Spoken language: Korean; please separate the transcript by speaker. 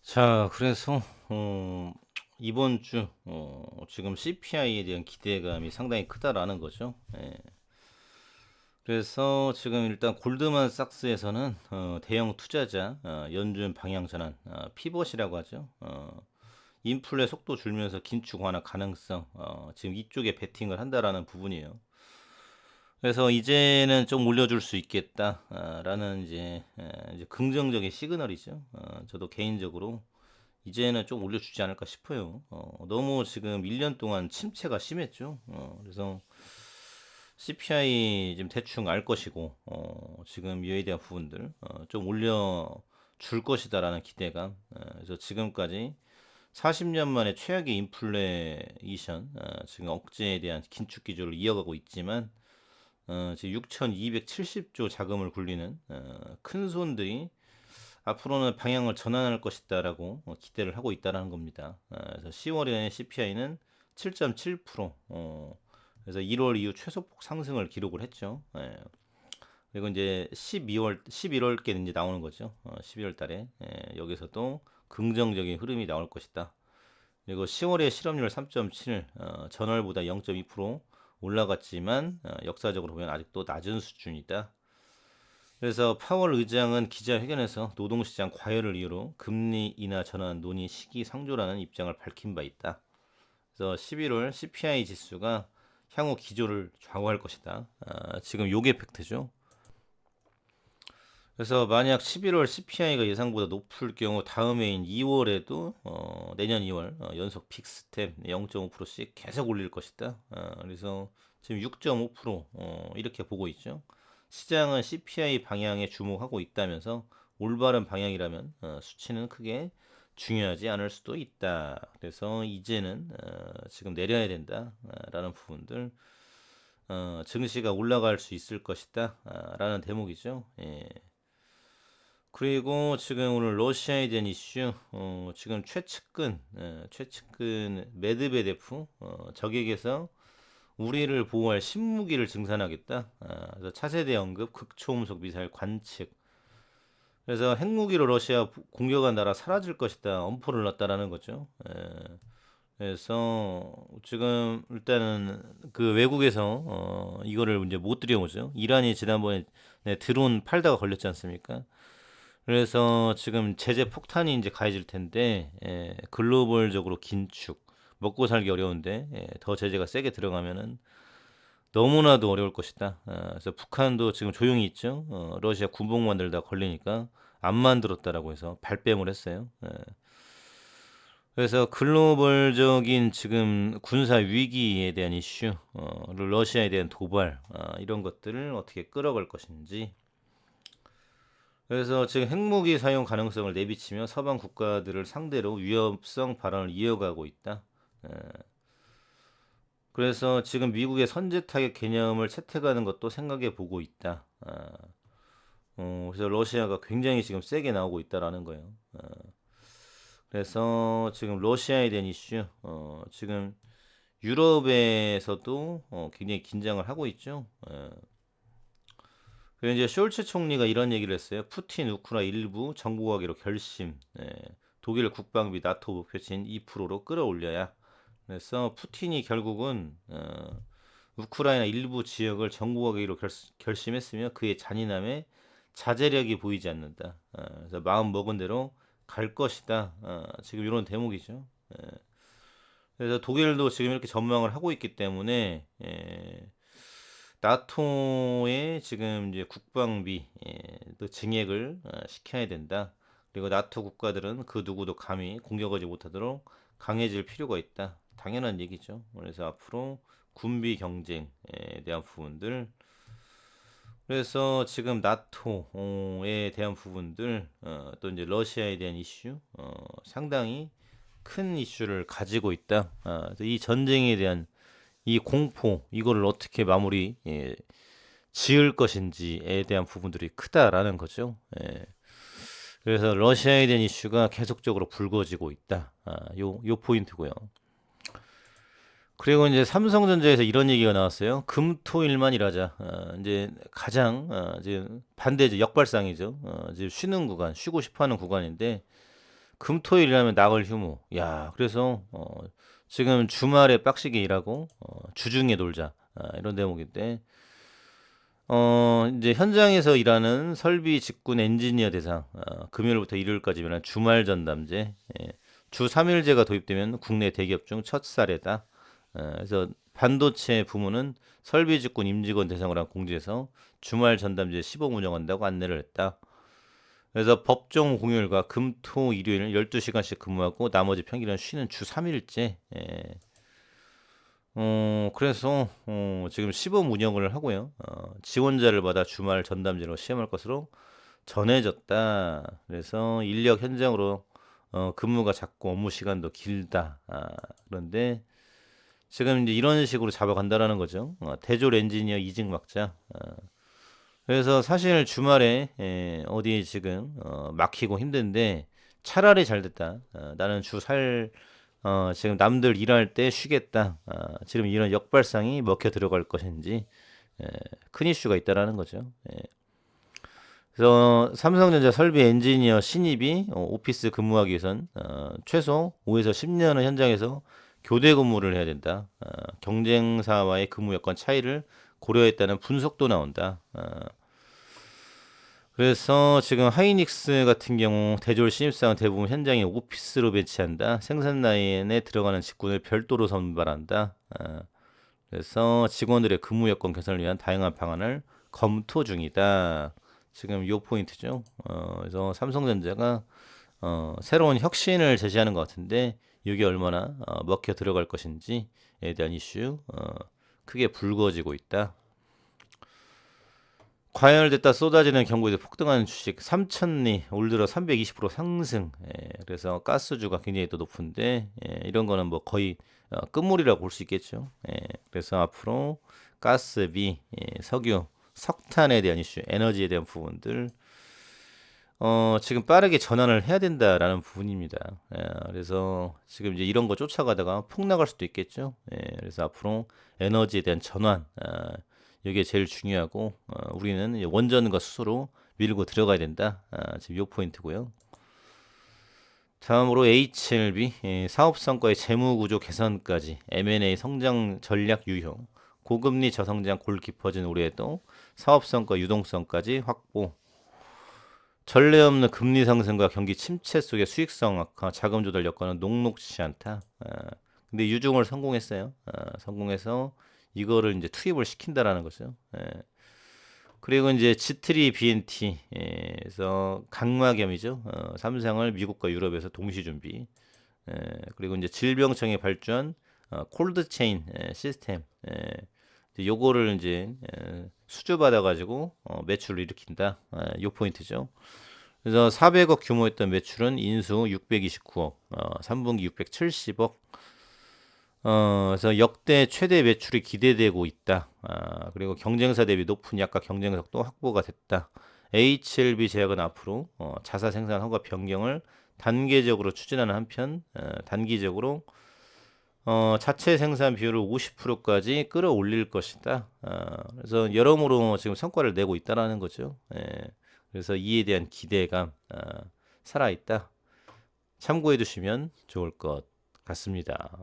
Speaker 1: 자, 그래서 이번 주 지금 CPI에 대한 기대감이 상당히 크다라는 거죠. 예. 그래서 지금 일단 골드만삭스에서는 대형 투자자 연준 방향 전환 피벗이라고 하죠. 인플레 속도 줄면서 긴축 완화 가능성 지금 이쪽에 베팅을 한다라는 부분이에요. 그래서 이제는 좀 올려줄 수 있겠다라는 이제 긍정적인 시그널이죠. 저도 개인적으로 이제는 좀 올려주지 않을까 싶어요. 너무 지금 1년 동안 침체가 심했죠. 그래서 CPI 지금 대충 알 것이고, 지금 이에 대한 부분들 좀 올려줄 것이다라는 기대감. 그래서 지금까지 40년 만에 최악의 인플레이션, 지금 억제에 대한 긴축 기조를 이어가고 있지만, 지금 6,270조 자금을 굴리는 큰 손들이 앞으로는 방향을 전환할 것이다라고 기대를 하고 있다라는 겁니다. 그래서 10월에 CPI는 7.7%, 그래서 1월 이후 최소폭 상승을 기록을 했죠. 예. 그리고 이제 11월께 이제 나오는 거죠. 12월 달에 여기서도 긍정적인 흐름이 나올 것이다. 그리고 10월에 실업률 3.7, 전월보다 0.2% 올라갔지만 역사적으로 보면 아직도 낮은 수준이다. 그래서 파월 의장은 기자회견에서 노동시장 과열을 이유로 금리 인하 전환 논의 시기상조라는 입장을 밝힌 바 있다. 그래서 11월 CPI 지수가 향후 기조를 좌우할 것이다. 지금 요게 팩트죠. 그래서 만약 11월 CPI가 예상보다 높을 경우 다음 해인 2월에도 내년 2월 연속 빅스텝 0.5%씩 계속 올릴 것이다. 그래서 지금 6.5% 이렇게 보고 있죠. 시장은 CPI 방향에 주목하고 있다면서 올바른 방향이라면 수치는 크게 중요하지 않을 수도 있다. 그래서 이제는 지금 내려야 된다라는 부분들 증시가 올라갈 수 있을 것이다라는 대목이죠. 예. 그리고 지금 오늘 러시아에 대한 이슈, 지금 최측근 메드베데프 적에게서 우리를 보호할 신무기를 증산하겠다. 그래서 차세대 언급, 극초음속 미사일 관측. 그래서 핵무기로 러시아 공격한 나라 사라질 것이다. 엄포를 놨다라는 거죠. 그래서 지금 일단은 그 외국에서 이거를 이제 못 들여오죠. 이란이 지난번에 드론 팔다가 걸렸지 않습니까? 그래서 지금 제재 폭탄이 이제 가해질 텐데 글로벌적으로 긴축 먹고 살기 어려운데 더 제재가 세게 들어가면은 너무나도 어려울 것이다. 그래서 북한도 지금 조용히 있죠. 러시아 군복 만들다 걸리니까 안 만들었다라고 해서 발뺌을 했어요. 그래서 글로벌적인 지금 군사 위기에 대한 이슈, 러시아에 대한 도발 이런 것들을 어떻게 끌어갈 것인지. 그래서 지금 핵무기 사용 가능성을 내비치며 서방 국가들을 상대로 위협성 발언을 이어가고 있다. 에, 그래서 지금 미국의 선제 타격 개념을 채택하는 것도 생각해 보고 있다. 그래서 러시아가 굉장히 지금 세게 나오고 있다라는 거예요. 그래서 지금 러시아에 대한 이슈, 지금 유럽에서도 굉장히 긴장을 하고 있죠. 그리고 이제 숄츠 총리가 이런 얘기를 했어요. 푸틴 우크라 일부 정복하기로 결심. 독일 국방비 나토 목표치인 2%로 끌어올려야. 그래서 푸틴이 결국은 우크라이나 일부 지역을 정복하기로 결심했으며 그의 잔인함에 자제력이 보이지 않는다. 그래서 마음 먹은 대로 갈 것이다. 지금 이런 대목이죠. 그래서 독일도 지금 이렇게 전망을 하고 있기 때문에 나토의 지금 이제 국방비 또 증액을 시켜야 된다. 그리고 나토 국가들은 그 누구도 감히 공격하지 못하도록 강해질 필요가 있다. 당연한 얘기죠. 그래서 앞으로 군비 경쟁에 대한 부분들, 그래서 지금 나토에 대한 부분들, 또 이제 러시아에 대한 이슈, 상당히 큰 이슈를 가지고 있다. 그래서 이 전쟁에 대한 이 공포, 이거를 어떻게 마무리 지을 것인지에 대한 부분들이 크다라는 거죠. 그래서 러시아에 대한 이슈가 계속적으로 불거지고 있다. 요 포인트고요. 그리고 이제 삼성전자에서 이런 얘기가 나왔어요. 금토일만 일하자. 이제 가장 이제 반대죠. 역발상이죠. 이제 쉬는 구간, 쉬고 싶어하는 구간인데 금토일이라면 나흘 휴무. 야, 그래서 지금 주말에 빡시게 일하고 주중에 놀자. 이런 대목인데 이제 현장에서 일하는 설비 직군 엔지니어 대상 금요일부터 일요일까지면 주말 전담제 주 3일제가 도입되면 국내 대기업 중 첫 사례다. 그래서 반도체 부문은 설비 직군 임직원 대상으로 한 공지에서 주말 전담제 시범 운영한다고 안내를 했다. 그래서 법정 공휴일과 금, 토, 일요일 12시간씩 근무하고 나머지 평일은 쉬는 주 3일째. 그래서 지금 시범 운영을 하고요. 지원자를 받아 주말 전담제로 시험할 것으로 전해졌다. 그래서 인력 현장으로 근무가 작고 업무 시간도 길다. 그런데 지금 이제 이런 식으로 잡아간다라는 거죠. 대졸 엔지니어 이직 막자. 그래서 사실 주말에 어디 지금 막히고 힘든데 차라리 잘 됐다. 나는 지금 남들 일할 때 쉬겠다. 지금 이런 역발상이 먹혀 들어갈 것인지 큰 이슈가 있다라는 거죠. 그래서 삼성전자 설비 엔지니어 신입이 오피스 근무하기 위해선 최소 5에서 10년은 현장에서 교대 근무를 해야 된다. 경쟁사와의 근무 여건 차이를 고려했다는 분석도 나온다. 그래서 지금 하이닉스 같은 경우 대졸 신입사원 대부분 현장에 오피스로 배치한다. 생산 라인에 들어가는 직군을 별도로 선발한다. 그래서 직원들의 근무 여건 개선을 위한 다양한 방안을 검토 중이다. 지금 요 포인트죠. 그래서 삼성전자가 새로운 혁신을 제시하는 것 같은데 이게 얼마나 먹혀 들어갈 것인지에 대한 이슈 크게 불거지고 있다. 과열됐다 쏟아지는 경고에서 폭등하는 주식 삼천리 올 들어 320% 상승. 그래서 가스주가 굉장히 또 높은데 이런 거는 뭐 거의 끝물이라고 볼 수 있겠죠. 그래서 앞으로 가스비, 석유, 석탄에 대한 이슈, 에너지에 대한 부분들 지금 빠르게 전환을 해야 된다라는 부분입니다. 그래서 지금 이제 이런 거 쫓아가다가 폭 나갈 수도 있겠죠. 그래서 앞으로 에너지에 대한 전환, 이게 제일 중요하고 우리는 이제 원전과 수소로 밀고 들어가야 된다. 지금 요 포인트고요. 다음으로 H7B 사업 성과의 재무 구조 개선까지 M&A 성장 전략 유효 고금리 저성장 골 깊어진 올해에도 사업 성과 유동성까지 확보 전례 없는 금리 상승과 경기 침체 속의 수익성 악화 자금 조달 여건은 녹록지 않다. 근데 유중을 성공했어요. 성공해서 이거를 이제 투입을 시킨다라는 거죠. 그리고 이제 G3 BNT에서 각막염이죠. 삼성을 미국과 유럽에서 동시 준비. 그리고 이제 질병청이 발주한 콜드체인 시스템. 요거를 이제 수주 받아가지고 매출을 일으킨다. 요 포인트죠. 그래서 400억 규모였던 매출은 인수 629억, 3분기 670억. 그래서 역대 최대 매출이 기대되고 있다. 그리고 경쟁사 대비 높은 약가 경쟁력도 확보가 됐다. HLB 제약은 앞으로 자사 생산 허가 변경을 단계적으로 추진하는 한편 단기적으로 자체 생산 비율을 50%까지 끌어올릴 것이다. 그래서 여러모로 지금 성과를 내고 있다라는 거죠. 그래서 이에 대한 기대감 살아있다. 참고해 두시면 좋을 것 같습니다.